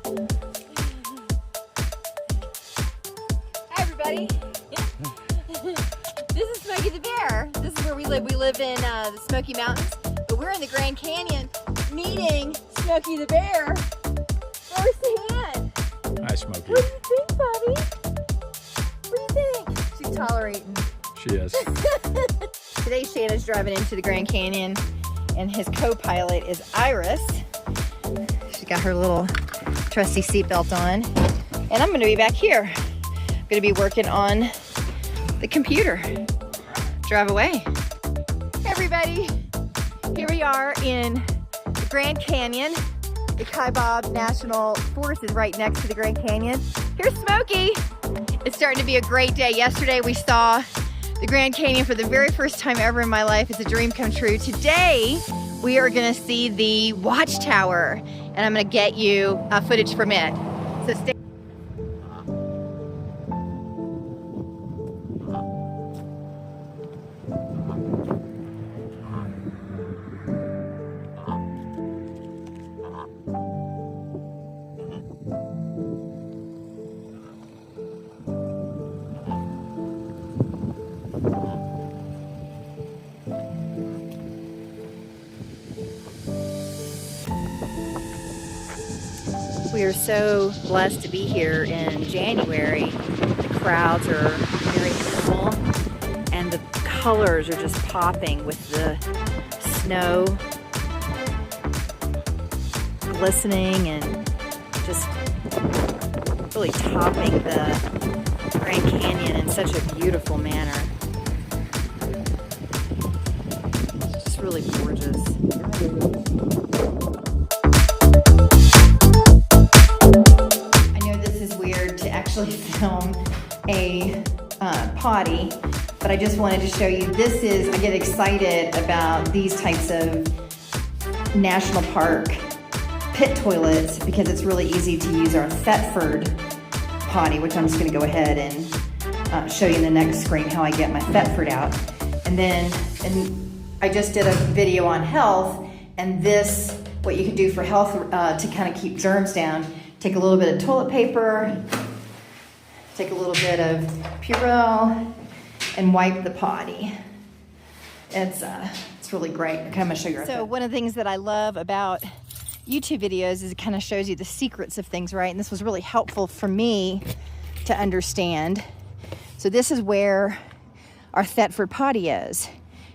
Hi everybody. This is Smokey the Bear. This is where we live. We live in the Smoky Mountains, but we're in the Grand Canyon meeting Smokey the Bear firsthand. Hi, Smokey. What do you think, Bobby? What do you think? She's tolerating. She is. Today Shannon's driving into the Grand Canyon and his co-pilot is Iris. She's got her little trusty seatbelt on. And I'm gonna be back here. I'm gonna be working on the computer. Drive away. Hey everybody, here we are in the Grand Canyon. The Kaibab National Forest is right next to the Grand Canyon. Here's Smokey. It's starting to be a great day. Yesterday we saw the Grand Canyon for the very first time ever in my life. It's a dream come true. Today we are gonna see the Watchtower and I'm gonna get you footage from it. So stay. We are so blessed to be here in January. The crowds are very minimal and the colors are just popping with the snow glistening and just really topping the Grand Canyon in such a beautiful manner. It's just really gorgeous. Actually film a potty, but I just wanted to show you, this is, I get excited about these types of national park pit toilets because it's really easy to use our Thetford potty, which I'm just going to go ahead and show you in the next screen how I get my Thetford out. And I just did a video on health, and this, what you can do for health to kind of keep germs down. Take a little bit of toilet paper, take a little bit of Purell and wipe the potty. It's really great. I'm going to show you. So one of the things that I love about YouTube videos is it kind of shows you the secrets of things, right? And this was really helpful for me to understand. So this is where our Thetford potty is.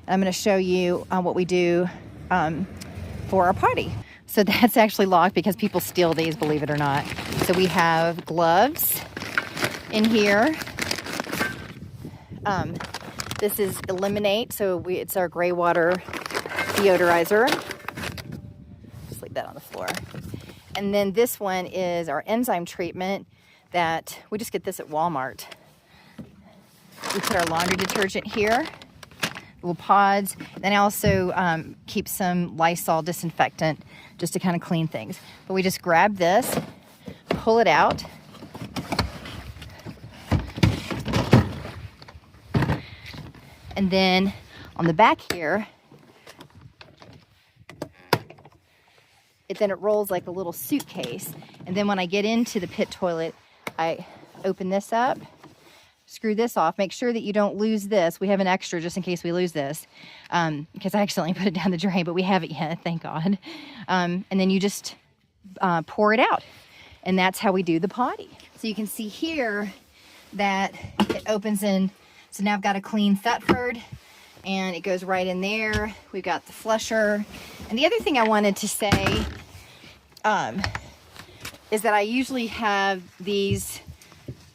And I'm going to show you what we do for our potty. So that's actually locked because people steal these, believe it or not. So we have gloves in here. This is Eliminate, so it's our gray water deodorizer. Just leave that on the floor. And then this one is our enzyme treatment that we just get this at Walmart. We put our laundry detergent here, little pods. Then I also keep some Lysol disinfectant just to kind of clean things. But we just grab this, pull it out, and then on the back here, it rolls like a little suitcase. And then when I get into the pit toilet, I open this up, screw this off, make sure that you don't lose this. We have an extra just in case we lose this, because I accidentally put it down the drain, but we haven't yet, thank God. And then you just pour it out. And that's how we do the potty. So you can see here that it opens in. So now I've got a clean Thetford and it goes right in there. We've got the flusher. And the other thing I wanted to say is that I usually have these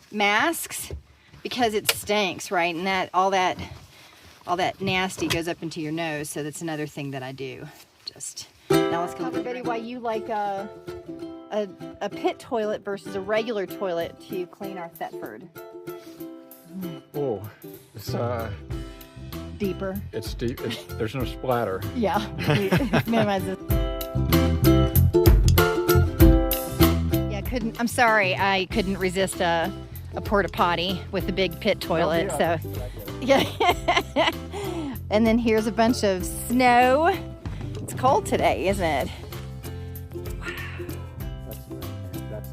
masks because it stinks, right? And that all that nasty goes up into your nose. So that's another thing that I do. Just now let's go. Tell everybody why you like a pit toilet versus a regular toilet to clean our Thetford. Oh, it's deeper. It's deep. There's no splatter. Yeah, minimize it. Yeah, I'm sorry, I couldn't resist a porta potty with a big pit toilet. So, yeah. And then here's a bunch of snow. It's cold today, isn't it? That's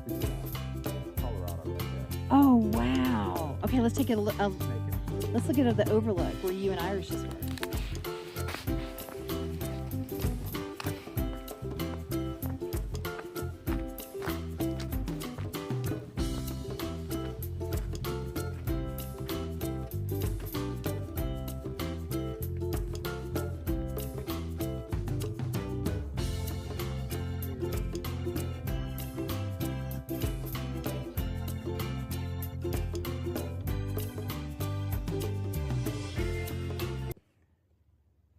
Okay, let's take let's look at the overlook where you and Irish just were.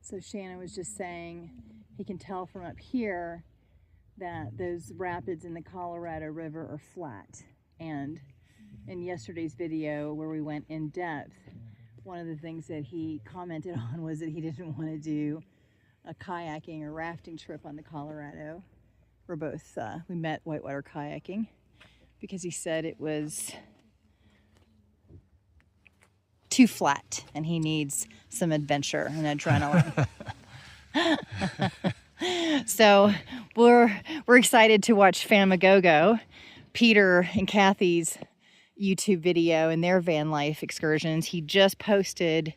So Shannon was just saying he can tell from up here that those rapids in the Colorado River are flat. And in yesterday's video where we went in depth, one of the things that he commented on was that he didn't want to do a kayaking or rafting trip on the Colorado. We're both, we met whitewater kayaking because he said it was too flat and he needs some adventure and adrenaline. So we're excited to watch Famagogo, Peter and Kathy's YouTube video and their van life excursions. He just posted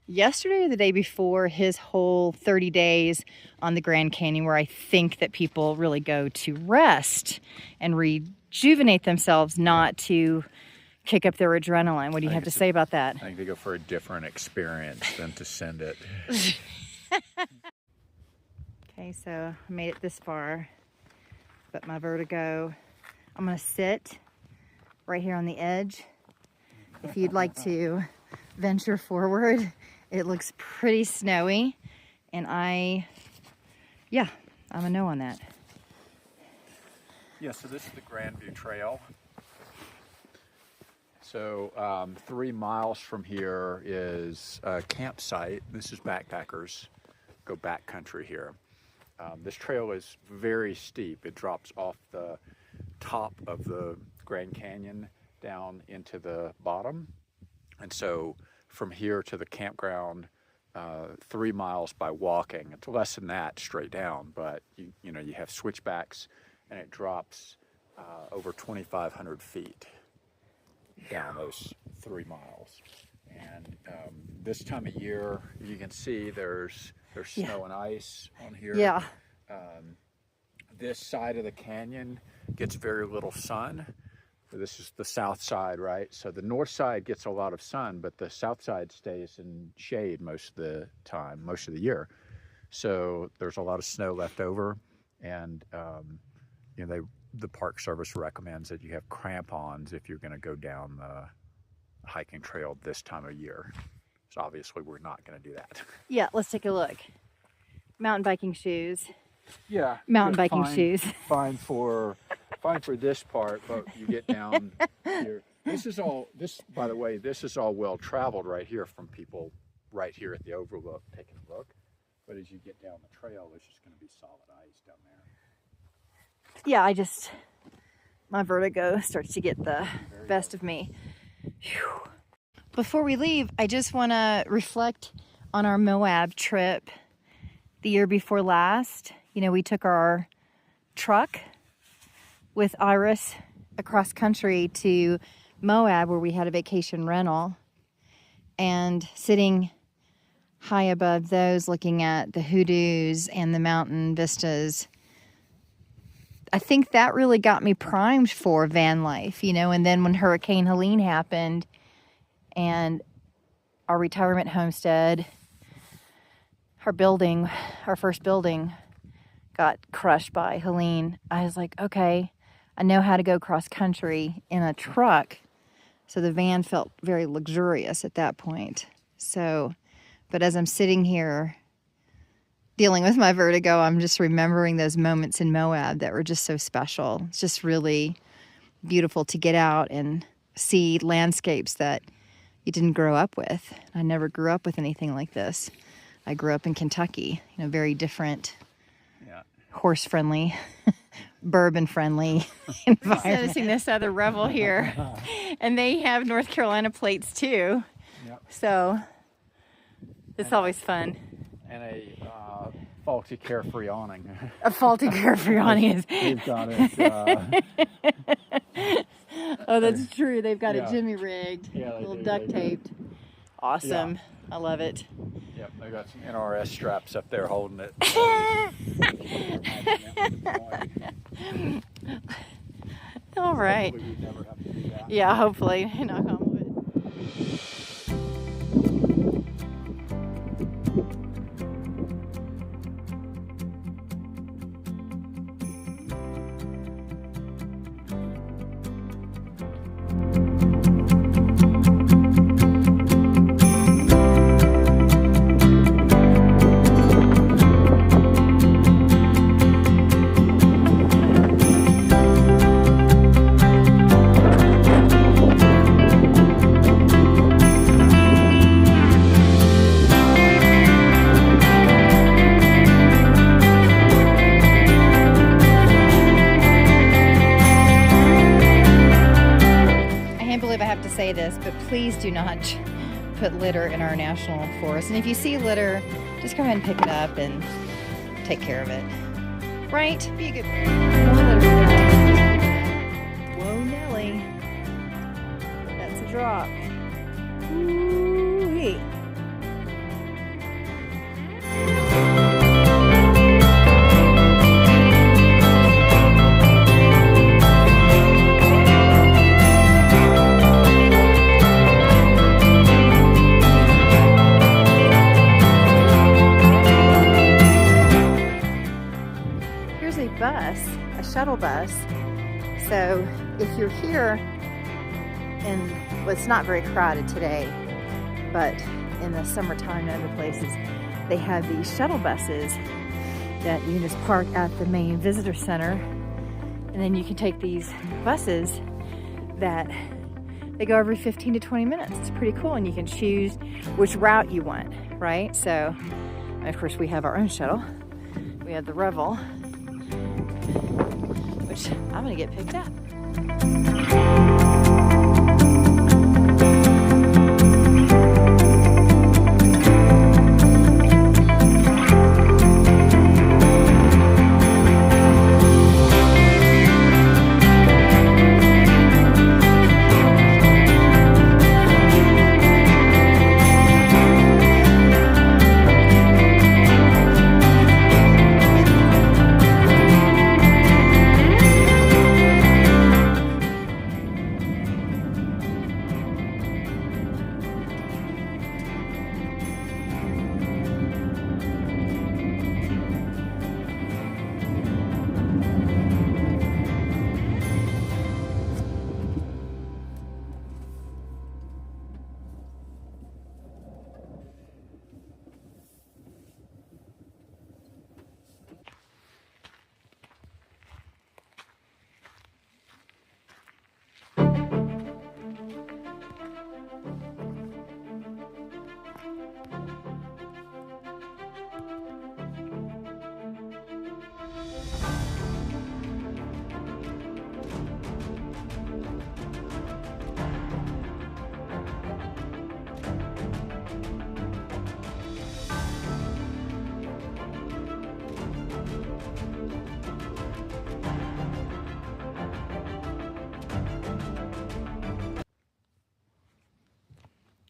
yesterday or the day before his whole 30 days on the Grand Canyon, where I think that people really go to rest and rejuvenate themselves, not to kick up their adrenaline. What do you have to say about that? I think they go for a different experience than to send it. Okay, so I made it this far, but my vertigo, I'm gonna sit right here on the edge. If you'd like to venture forward, it looks pretty snowy, and I'm a no on that. Yeah, so this is the Grandview Trail. So 3 miles from here is a campsite. This is backpackers go backcountry here. This trail is very steep. It drops off the top of the Grand Canyon down into the bottom. And so from here to the campground, 3 miles by walking. It's less than that straight down, but you know, you have switchbacks and it drops over 2,500 feet down those 3 miles. And this time of year, you can see there's snow and ice on here. Yeah. This side of the canyon gets very little sun. This is the south side, right? So the north side gets a lot of sun, but the south side stays in shade most of the time, most of the year. So there's a lot of snow left over, and you know, the Park Service recommends that you have crampons if you're going to go down the hiking trail this time of year. So obviously we're not going to do that. Yeah, let's take a look. Mountain biking shoes. Yeah. Mountain biking shoes. Fine for this part, but you get down here. This, by the way, this is all well traveled right here from people right here at the overlook taking a look. But as you get down the trail, there's just going to be solid ice down there. Yeah, my vertigo starts to get the best of me. Whew. Before we leave, I just want to reflect on our Moab trip the year before last. You know, we took our truck with Iris across country to Moab, where we had a vacation rental, and sitting high above those, looking at the hoodoos and the mountain vistas. I think that really got me primed for van life, you know. And then when Hurricane Helene happened and our retirement homestead, our first building got crushed by Helene, I was like, okay, I know how to go cross country in a truck. So the van felt very luxurious at that point. So, but as I'm sitting here dealing with my vertigo, I'm just remembering those moments in Moab that were just so special. It's just really beautiful to get out and see landscapes that you didn't grow up with. I never grew up with anything like this. I grew up in Kentucky, you know, very different, horse-friendly, bourbon-friendly environment. I'm noticing this other Revel here, and they have North Carolina plates too. Yep. So it's always fun. And a faulty Carefree awning. A faulty Carefree awning is. We've got it. Oh, that's true. They've got it Yeah. jimmy rigged. Yeah, a they little do, duct they do. taped. Awesome. Yeah. I love it. Yep, they got some NRS straps up there holding it. All right. Hopefully we never have to do that. Yeah, hopefully. Knock on wood. I have to say this, but please do not put litter in our national forest. And if you see litter, just go ahead and pick it up and take care of it. Right? Be a good Whoa, Nelly. That's a drop. Ooh-wee. A shuttle bus. So if you're here, and well, it's not very crowded today, but in the summertime and other places, they have these shuttle buses that you can just park at the main visitor center, and then you can take these buses that they go every 15 to 20 minutes. It's pretty cool, and you can choose which route you want, right? So, of course, we have our own shuttle. We have the Revel, which I'm gonna get picked up.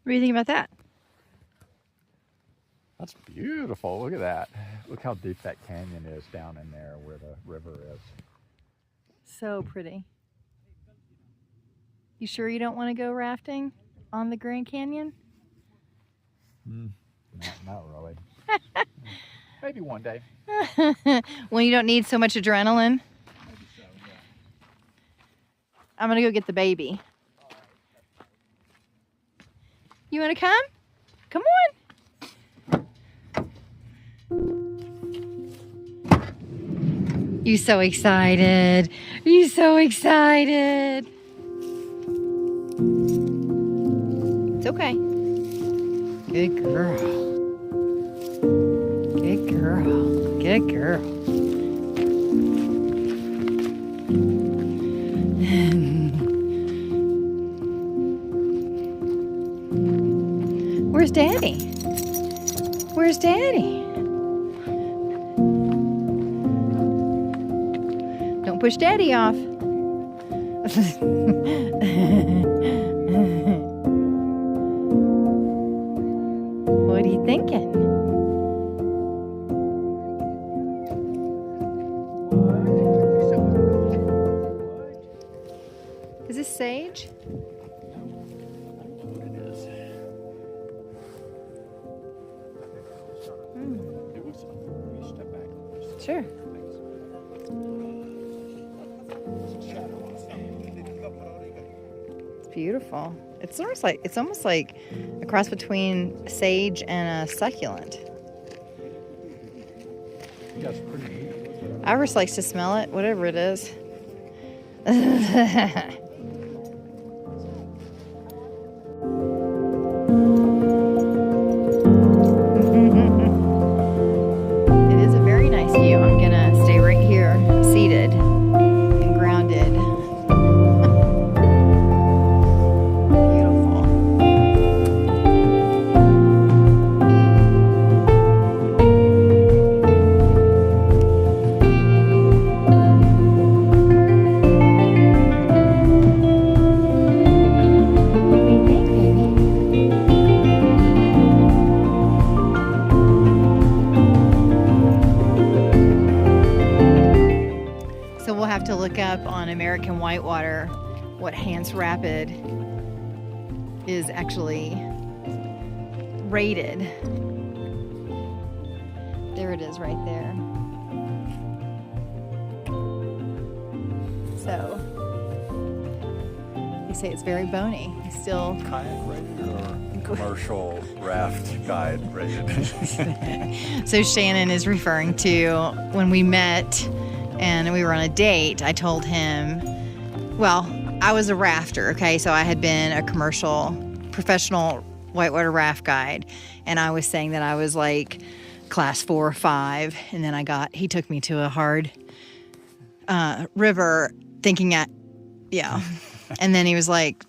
What do you think about that? That's beautiful. Look at that. Look how deep that canyon is down in there where the river is. So pretty. You sure you don't want to go rafting on the Grand Canyon? Not really. Maybe one day. When you don't need so much adrenaline? Maybe so, yeah. I'm gonna go get the baby. You wanna come? Come on. You so excited. You so excited. It's okay. Good girl. Good girl. Good girl. Where's Daddy? Where's Daddy? Don't push Daddy off. thinking? Is this sage? Sure. It's beautiful. It's almost like a cross between sage and a succulent. That's pretty neat. Iris likes to smell it, whatever it is. It is a very nice view. I'm gonna stay right here, seated and grounded. Beautiful. What do you think, baby? So we'll have to look up on American Whitewater what Hance Rapid is actually rated. There it is right there. So they say it's very bony. It's still Kayak rated or commercial raft guide rated? So Shannon is referring to when we met and we were on a date. I told him, well, I was a rafter, okay? So I had been a commercial, professional whitewater raft guide. And I was saying that I was like class 4 or 5. And then he took me to a hard river thinking yeah. And then he was like,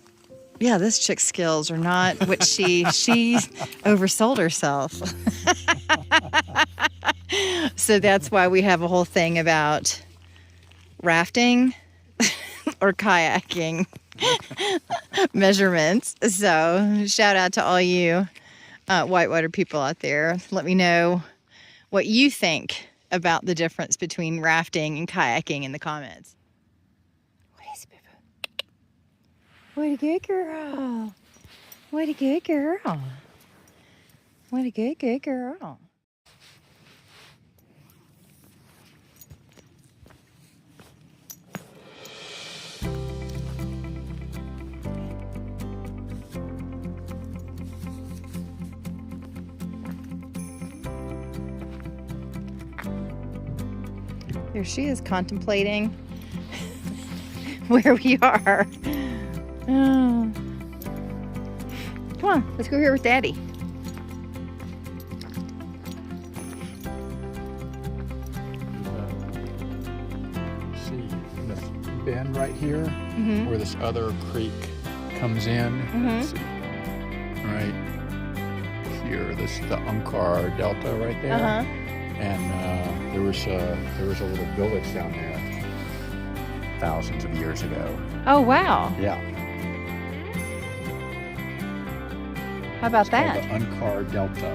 yeah, this chick's skills are not what she oversold herself. So that's why we have a whole thing about rafting or kayaking measurements. So shout out to all you whitewater people out there. Let me know what you think about the difference between rafting and kayaking in the comments. What is it, Boo? What a good girl. What a good girl. What a good girl. There she is contemplating where we are. Oh. Come on, let's go here with Daddy. See this bend right here where this other creek comes in. Let's see. Right here, this is the Umpqua Delta right there. And there was a little village down there thousands of years ago. Oh, wow. Yeah. How about It's called that? the Umpqua Delta.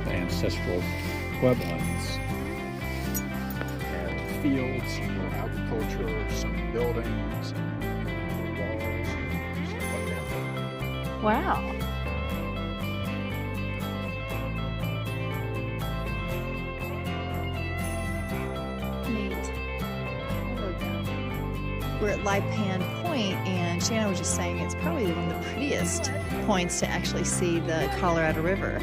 The ancestral Puebloans had fields, some more agriculture, some buildings, and walls, and stuff like that. Wow. We're at Lipan Point, and Shannon was just saying it's probably one of the prettiest points to actually see the Colorado River.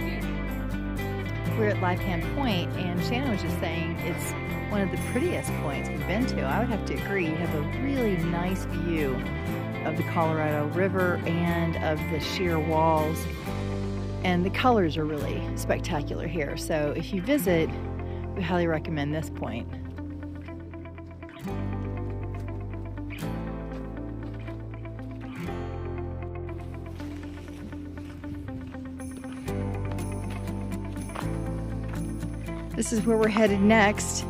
We're at Lipan Point, and Shannon was just saying it's one of the prettiest points we've been to. I would have to agree. You have a really nice view of the Colorado River and of the sheer walls, and the colors are really spectacular here. So if you visit, we highly recommend this point. This is where we're headed next,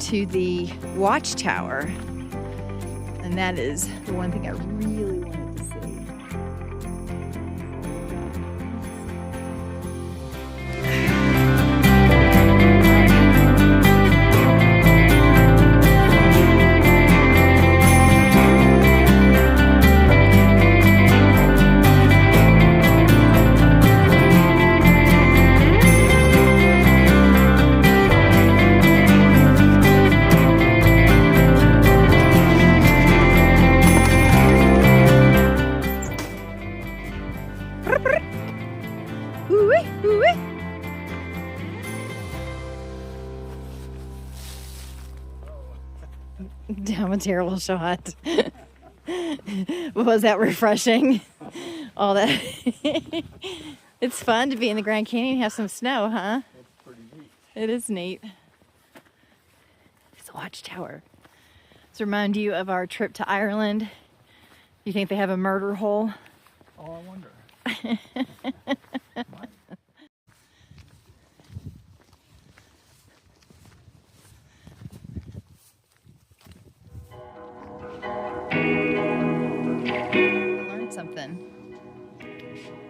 to the Watchtower. And that is the one thing I really wanted to see. Damn, a terrible shot. Was that refreshing? All that. It's fun to be in the Grand Canyon and have some snow, huh? It's pretty neat. It is neat. It's a watchtower. Does it remind you of our trip to Ireland? You think they have a murder hole? Oh, I wonder. Learned something.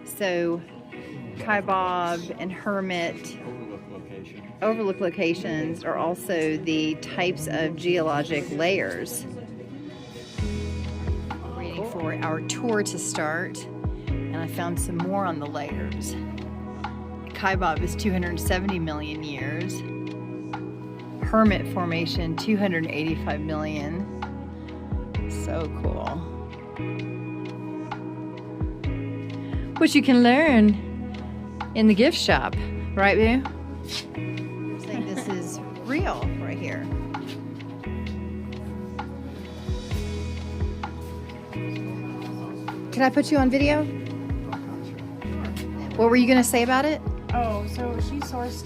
So, Kaibab and Hermit overlook locations are also the types of geologic layers. Waiting for our tour to start, and I found some more on the layers. Kaibab is 270 million years. Hermit Formation, 285 million. So cool. Which you can learn in the gift shop, right, Boo? I think this is real right here. Can I put you on video? What were you going to say about it? Oh, so she sourced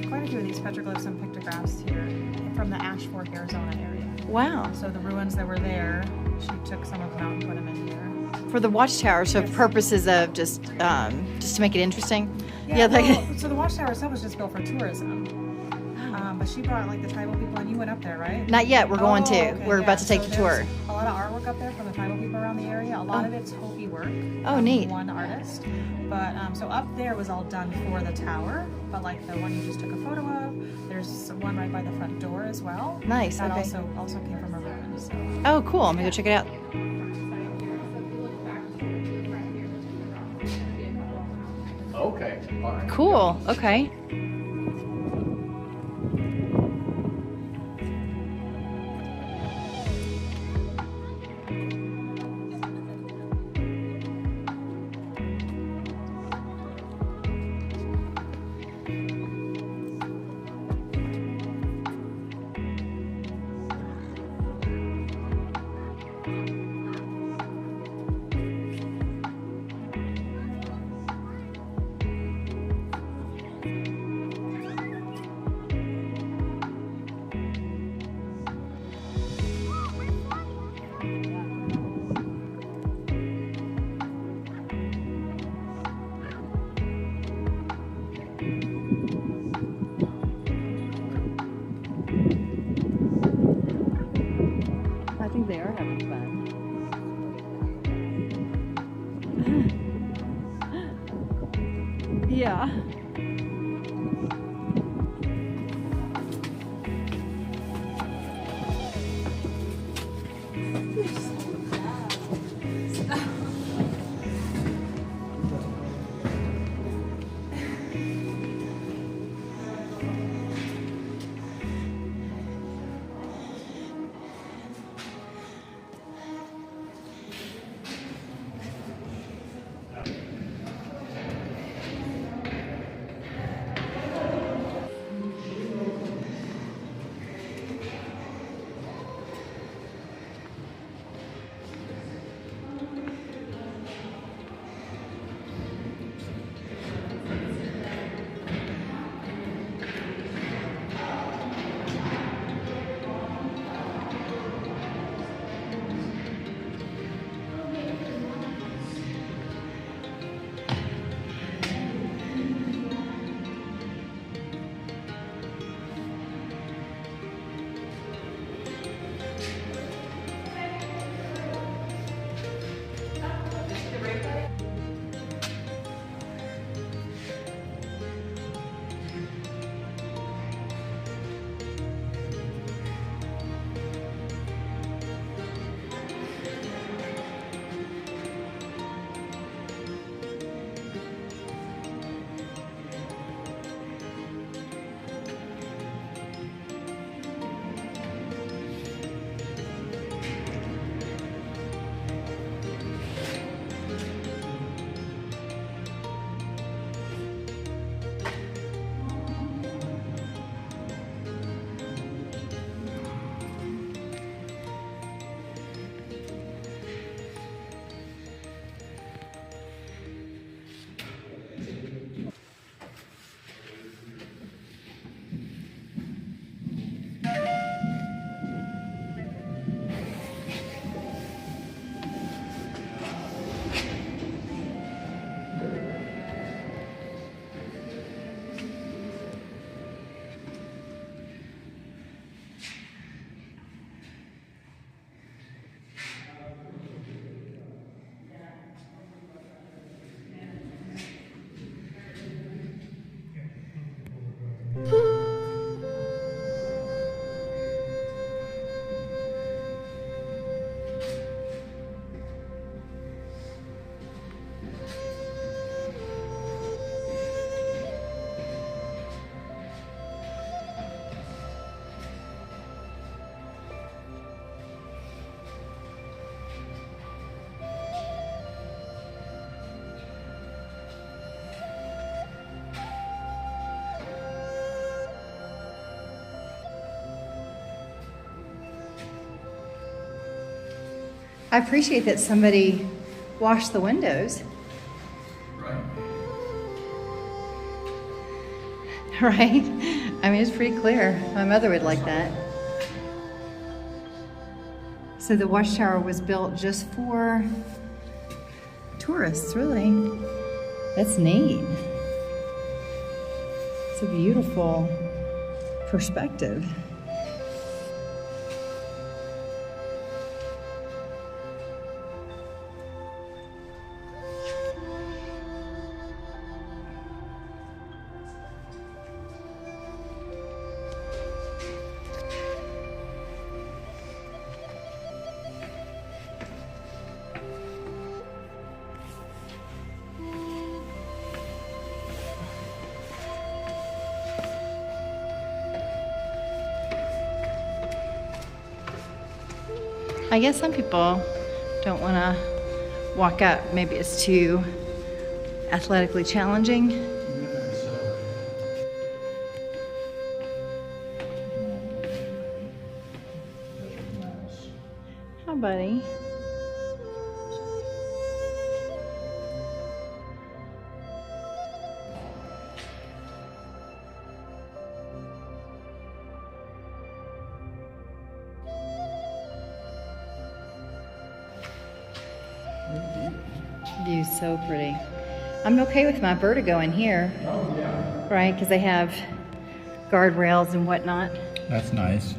quite a few of these petroglyphs and pictographs here from the Ash Fork, Arizona area. Wow. So the ruins that were there, she took some of them out and put them in here. For the watchtower, so for purposes of just to make it interesting. Well, so the watchtower itself was just built for tourism. But she brought like the tribal people, and you went up there, right? Not yet. We're going to. Okay, We're about to take the tour. there's a lot of artwork up there from the tribal people around the area. A lot of it's Hopi work. Oh, neat. One artist. But so up there was all done for the tower. But like the one you just took a photo of, there's one right by the front door as well. Nice. That Okay. also came from a ruin. So. Oh, cool. I'm gonna go check it out. Okay. All right. Cool. Okay. I think they are having fun. Yeah. I appreciate that somebody washed the windows. Right? I mean, it's pretty clear. My mother would like that. So the watchtower was built just for tourists, really. That's neat. It's a beautiful perspective. I guess some people don't want to walk up. Maybe it's too athletically challenging. Hi, buddy. View's so pretty. I'm okay with my vertigo in here. Oh, yeah. Right, because they have guardrails and whatnot. That's nice.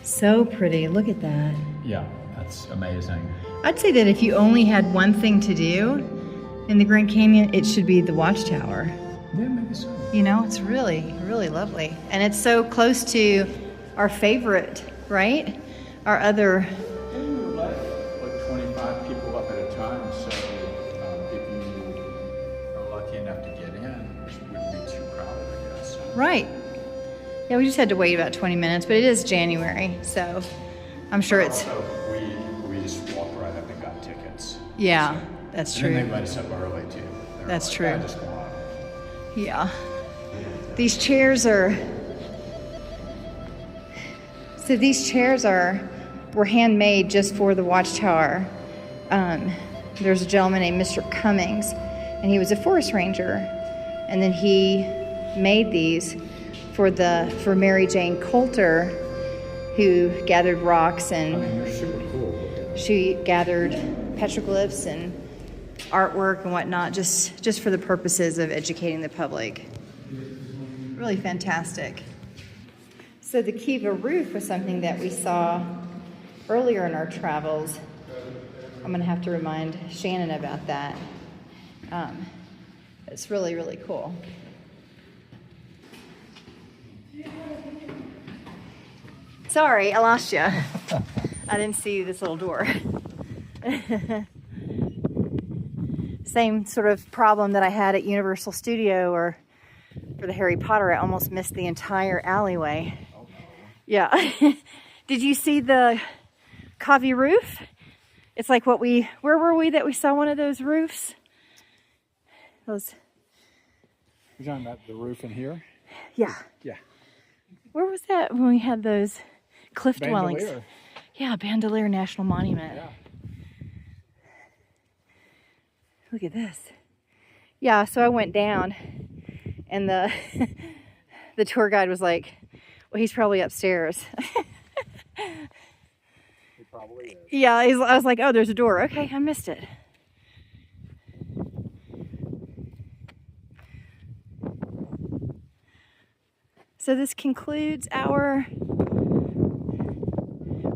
So pretty. Look at that. Yeah, that's amazing. I'd say that if you only had one thing to do in the Grand Canyon, it should be the watchtower. Yeah, maybe so. You know, it's really, really lovely. And it's so close to our favorite, right? Our other... Like 25 people up at a time, so if you are lucky enough to get in, it wouldn't be too crowded, I guess. Right. Yeah, we just had to wait about 20 minutes, but it is January, so I'm sure it's... Also, we just walked right up and got tickets. Yeah, that's And then true. they let us up early, too. They were That's like, true. "Yeah, just go on." Yeah. These chairs are... So these chairs were handmade just for the watchtower. There's a gentleman named Mr. Cummings, and he was a forest ranger. And then he made these for Mary Jane Coulter, who gathered rocks I mean, and they're super cool. she gathered petroglyphs and artwork and whatnot, just for the purposes of educating the public. Really fantastic. So the Kiva roof was something that we saw earlier in our travels. I'm going to have to remind Shannon about that. It's really, really cool. Sorry, I lost you. I didn't see this little door. Same sort of problem that I had at Universal Studio or for the Harry Potter. I almost missed the entire alleyway. Oh, no. Yeah. Did you see the Kavi roof? It's like where were we that we saw one of those roofs? Those. You're talking about the roof in here? Yeah. Yeah. Where was that when we had those cliff dwellings? Bandolier. Yeah, Bandolier National Monument. Yeah. Look at this. Yeah, so I went down and the the tour guide was like, well, he's probably upstairs. It probably is. Yeah, I was like, oh, there's a door. Okay, I missed it. So this concludes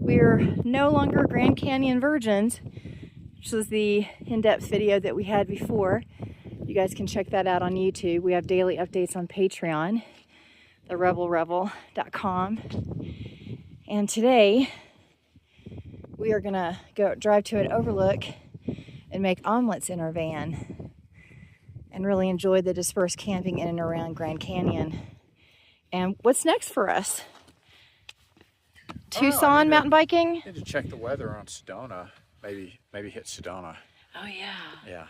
we're no longer Grand Canyon virgins, which was the in-depth video that we had before. You guys can check that out on YouTube. We have daily updates on Patreon, the revel.com. And today we are gonna drive to an overlook and make omelets in our van and really enjoy the dispersed camping in and around Grand Canyon. And what's next for us? Tucson mountain biking? Need to check the weather on Sedona. Maybe hit Sedona. Oh yeah. Yeah.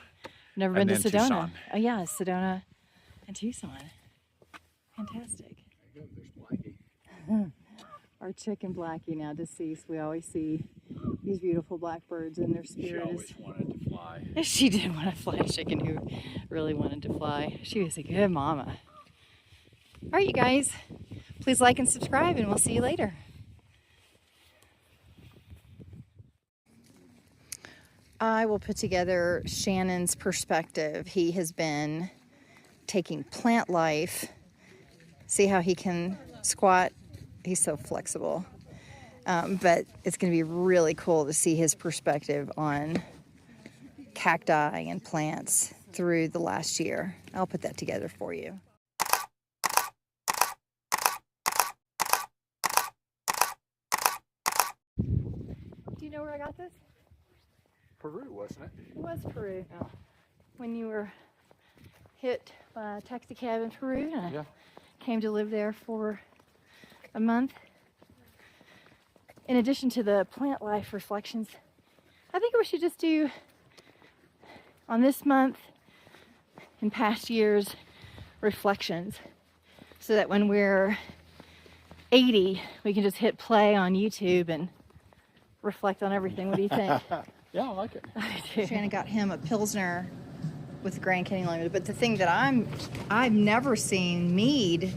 Never been And to then Sedona. Tucson. Oh yeah, Sedona and Tucson. Fantastic. There you go. There's Blackie. Our chicken Blackie, now deceased. We always see these beautiful blackbirds and their She spirit is... always wanted to fly. She did want to fly. A chicken who really wanted to fly. She was a good mama. All right, you guys. Please like and subscribe, and we'll see you later. I will put together Shannon's perspective. He has been taking plant life. See how he can squat? He's so flexible. But it's going to be really cool to see his perspective on cacti and plants through the last year. I'll put that together for you. Do you know where I got this? Peru, wasn't it? It was Peru. Oh. When you were hit by a taxi cab in Peru, and Yeah. I came to live there for a month. In addition to the plant life reflections, I think we should just do on this month and past years reflections, so that when we're 80, we can just hit play on YouTube and reflect on everything. What do you think? Yeah, I like it. Shannon got him a Pilsner with Grand Canyon Limited, but the thing that I've never seen mead,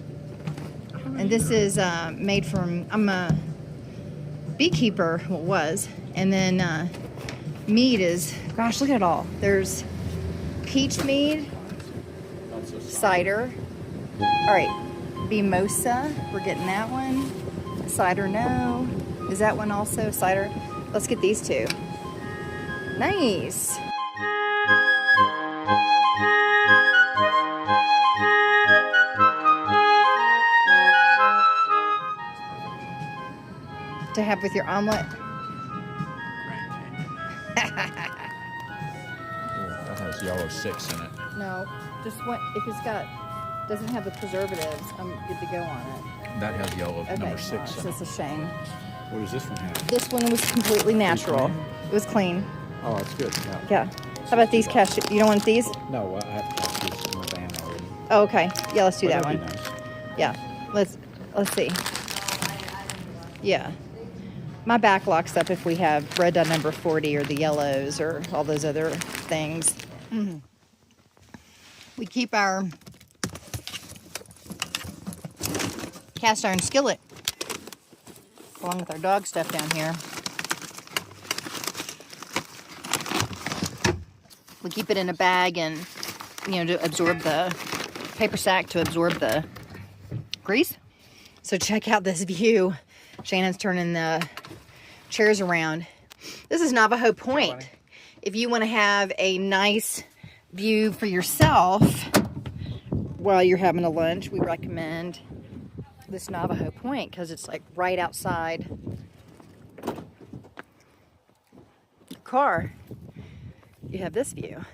and this is made from, I'm a beekeeper, well, was, and then mead is, gosh, look at it all. There's peach mead, cider, all right, mimosa, we're getting that one, cider, no, is that one also cider? Let's get these two. Nice. To have with your omelet. That has yellow 6 in it. No, just one, if it's doesn't have the preservatives, I'm good to go on it. That has yellow Okay, number 6 well, in it. it's a shame. What does this one have? This one was completely natural. clean? It was clean. Oh, that's good. Yeah. Yeah. How about these cashew? You don't want these? No, I have cashews in my van already. Oh, okay. Yeah, let's do But that that'd one. be nice. Yeah. Let's see. Yeah. My back locks up if we have red dot number 40 or the yellows or all those other things. Mm-hmm. We keep our cast iron skillet along with our dog stuff down here. We keep it in a bag and, to absorb the paper sack to absorb the grease. So check out this view. Shannon's turning the chairs around. This is Navajo Point. If you want to have a nice view for yourself while you're having a lunch, we recommend this Navajo Point because it's like right outside the car. You have this view.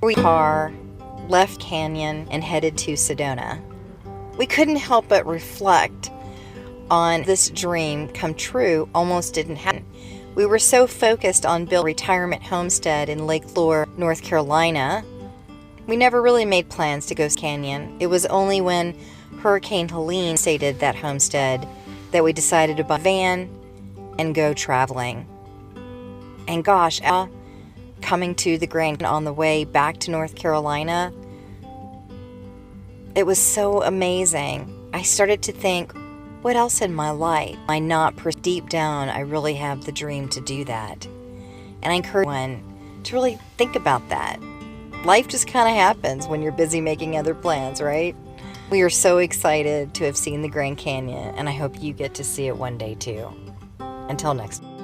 We left Canyon and headed to Sedona. We couldn't help but reflect on this dream come true almost didn't happen. We were so focused on building a retirement homestead in Lake Lure, North Carolina. We never really made plans to go Canyon. It was only when Hurricane Helene devastated that homestead that we decided to buy a van and go traveling. And gosh, coming to the Grand on the way back to North Carolina, it was so amazing. I started to think, what else in my life? Deep down, I really have the dream to do that. And I encourage everyone to really think about that. Life just kind of happens when you're busy making other plans, right? We are so excited to have seen the Grand Canyon, and I hope you get to see it one day too. Until next time.